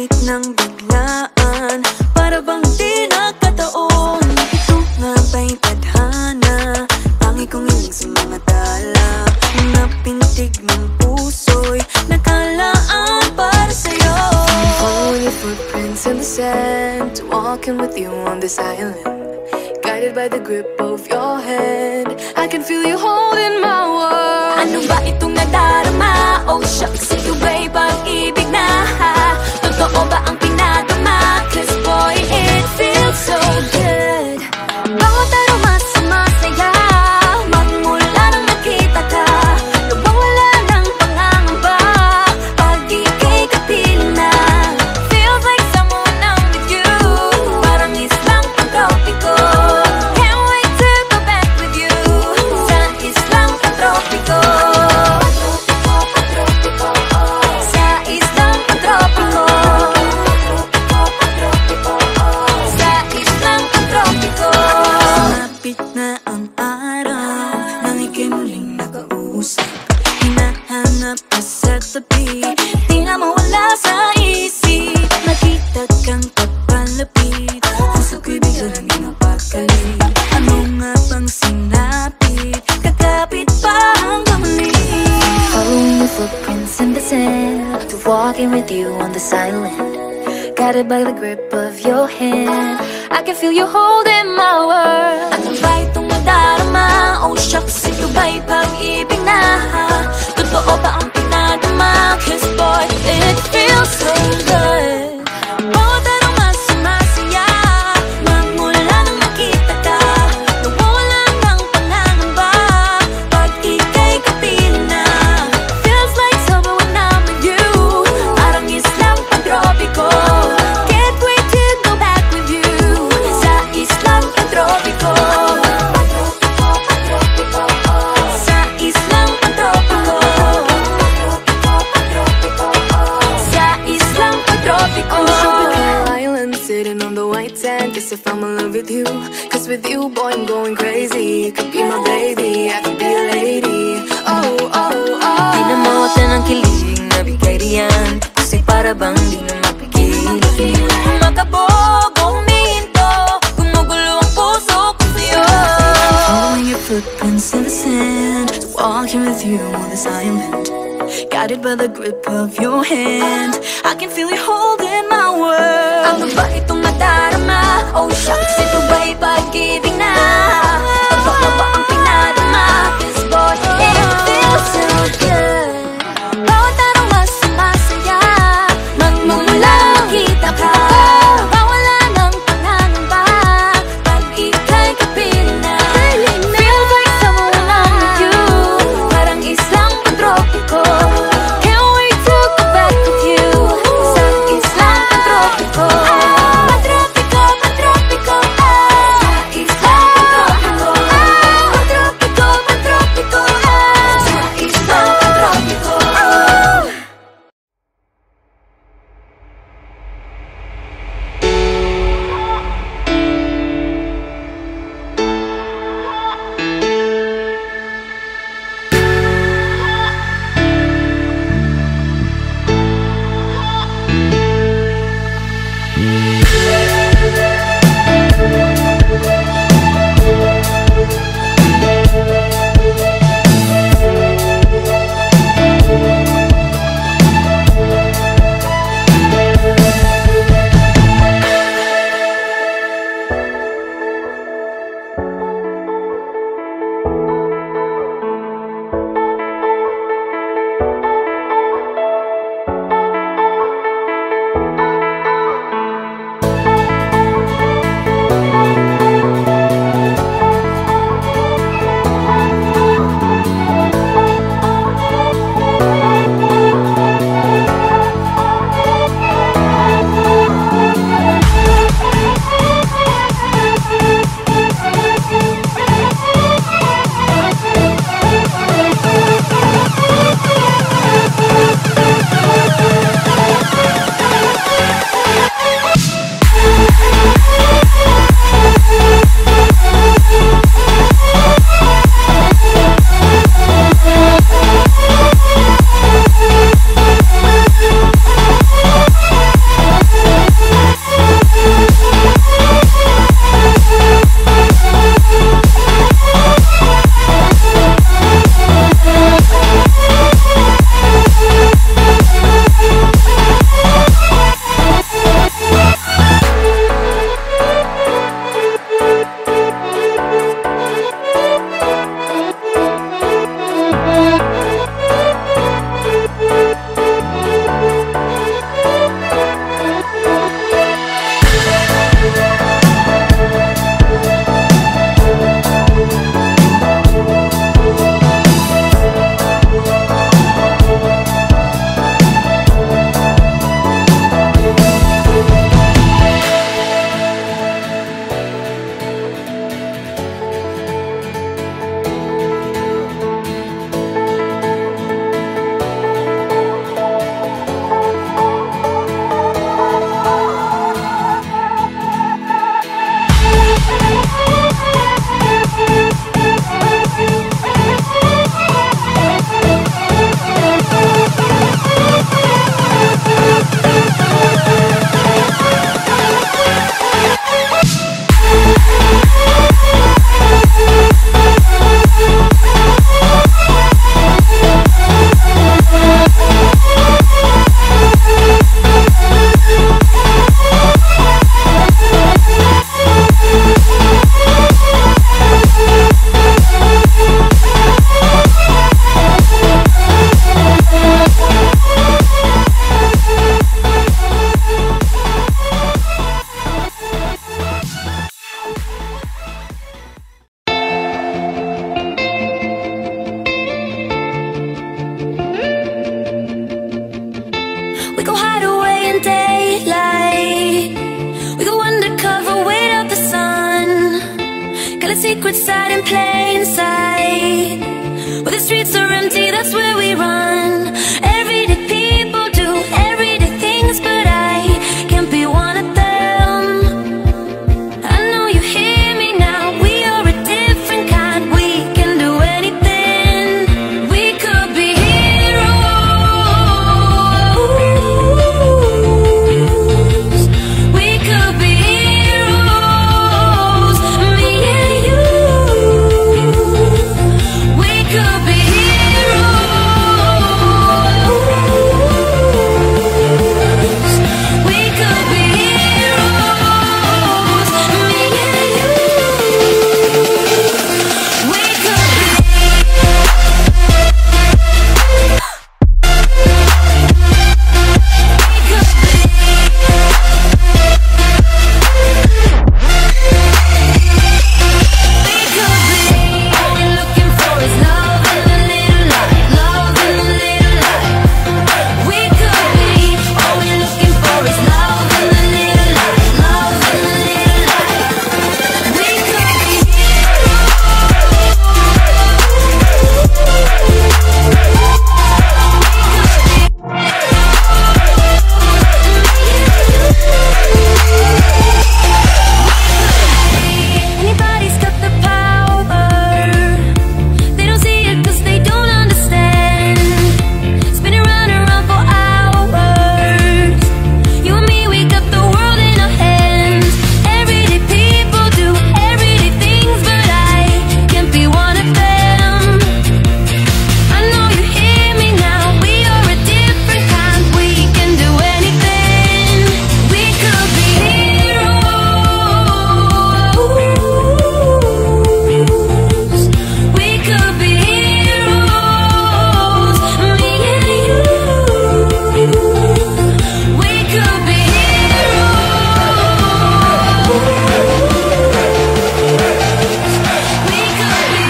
Lumapit ng biglaan, para bang di nakataon. Ito nga ba'y tadhana? Tangi kong hiling sa mga tala. Mga pintig ng puso'y nakalaan para sa'yo. Follow your footprints in the sand, walking with you on this island, guided by the grip of your hand. I can feel you holding my world. Ano ba itong nadarama? Oh shucks, ito ba'y pag-ibig na? Totoo ba ang pinadama? Cause boy, it feels so good. Bawat aroma sumasaya, magmula nang nakita ka. Nawawala ng pangangamba, pag ika'y kapiling na. Feels like someone I'm with you, parang islang pang-tropiko. Can't wait to go back with you, sa islang pang-tropiko. Sa islang pang-tropiko. Sa islang pang-tropiko. Lumapit na ang araw, nang ika'y muling nakausap. Hinahanap ka sa tabi, di na mawala sa isip. Nakita kang papalapit, puso ko'y bigla nang napakali. Ano nga bang sinapit, kakapit pa hanggang muli. Following your footprints in the sand, to walking with you on this island, guided by the grip of your hand. I can feel you holding my world. Ano ba itong nadarama? Oh shucks, ito ba'y pag-ibig na? Totoo ba ang pinadama? Cause boy, it feels so good. Bawat aroma sumasaya, magmula nang nakita ka. Nawawala ng pangangamba, pag ika'y kapiling na. Feels like summer when I'm with you, parang islang pang-tropiko. Can't wait to go back with you, sa islang pang-tropiko. Sa islang pang-tropiko. Sa islang pang-tropiko. On the tropical island, sitting on the white sand, guess if I'm in love with you. Cause with you, boy, I'm going crazy. You could be my baby, I could be a lady. Oh, oh, oh. Di na mawata ng kilig na bigay riyan, kasi para bang di na mapigil. Makabog o huminto, gumugulo ang puso ko sa'yo. Following your footprints in the sand, walking with you on this island, guided by the grip of your hand. I can feel you holding my world. Ano ba itong nadarama? Oh shucks, ito ba'y pag-ibig na? Totoo ba ang pinadama? Cause boy, it feels so good. Bawat aroma sumasaya, magmumula makita ka. Nawawala ng pangangamba, pag ika'y kapiling na. Feels like someone I'm with you, parang islang pang-tropiko. Can't wait to go back with you, sa islang pang-tropiko. Pang-tropiko, pang-tropiko, sa islang go hide away in daylight. We go undercover, wait out the sun. Got a secret side in plain sight. Where the streets are empty, that's where we run. Everyday people do everyday things, but I can't be one of them. I know you hear me now, we are a different kind. We can do anything. We could be heroes. We could be heroes. Me and you. We could be heroes. We could be heroes. Me and you. We could All we're looking for is love and a little light, love and a little light. We could be, all we're looking for is love and a little light, love and a little light. We could be Anybody's got the power. They don't see it 'cause they don't understand. Spinning round and round for hours. You and me, we got the world in our hands. Everyday people do everyday things, but I can't be one of them. I know you hear me now, we are a different kind. We can do anything. We could be heroes. We could be heroes. Me and you. We could be heroes. We could be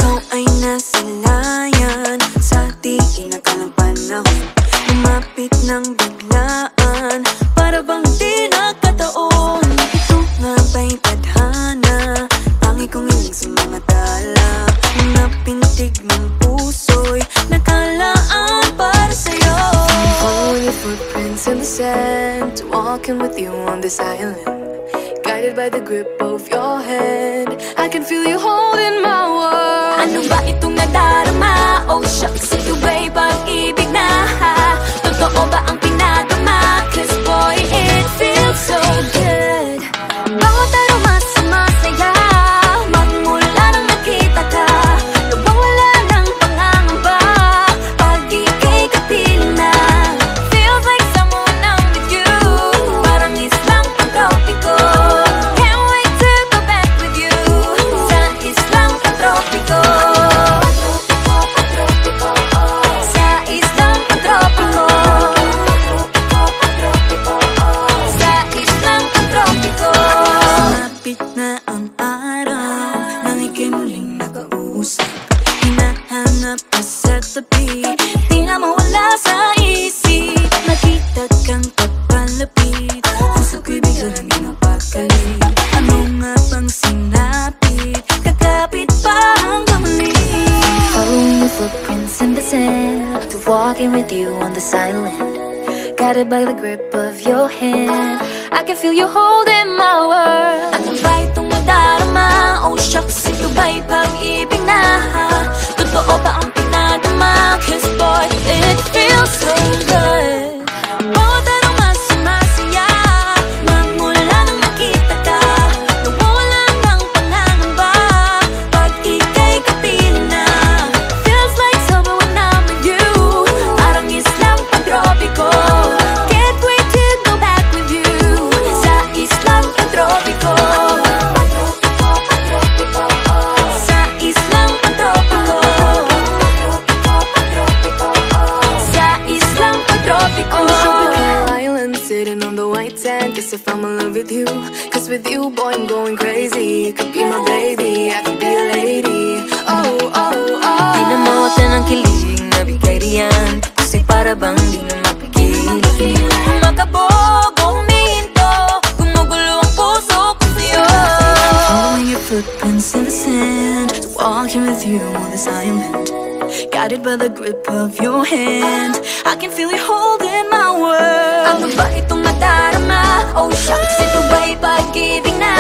Ikaw ay nasilayan sa di inakalang panahon. Lumapit ng biglaan, para bang di nakataon. Ito nga ba'y tadhana? Tangi kong iling sa mga tala. Mga pintig ng puso'y nakalaan para sa'yo. Follow your footprints in the sand, walking with you on this island. Guided by the grip of your hand, I can feel you holding my world. Ano ba itong nadarama? Oh shucks, ito ba'y pag-ibig na? Totoo ba ang pinadama? 'Cause boy, it feels so good. Bawat aroma sumasaya, magmula nang nakita ka. Nawawala ng pangangamba, pag ika'y kapiling na. Feels like someone I'm with you, parang islang pantropiko. Can't wait to go back with you, sa islang pantropiko. Sa islang pantropiko. Sa islang pantropiko. Malapit na ang araw, nang ika'y muling nakausap. Hinahanap ka sa tabi, di na mawala sa isip. Nakita kang papalapit, puso ko'y biglang napakali. Ano nga bang sinapit, kakapit pa hanggang muli. Following your footprints in the sand, to walking with you on the silent. Guided by the grip of your hand, I can feel you holding my world. Ano ba itong nadarama? Oh shucks, ito ba'y pag-ibig na? Totoo ba ang pinadama? 'Cause boy, it feels so good. Bawat aroma sumasaya, magmula nang nakita ka. Nawawala ng pangangamba, pag ika'y kapiling na. Feels like summer when I'm with you, parang islang pantropiko. Can't wait to go back with you, sa islang pantropiko. going crazy. Could be my baby, I could be a lady. Oh, oh, oh. Di na mawata ng kilig, nabigay riyan. Kasi para bang di na mapigil. Makabog o humihinto, gumugulo ang puso ko sa'yo. Following your footprints in the sand, walking with you on this island, guided by the grip of your hand. I can feel you holding my world. Ano ba itong nadarama? Oh shucks, ito ba'y pag-ibig na?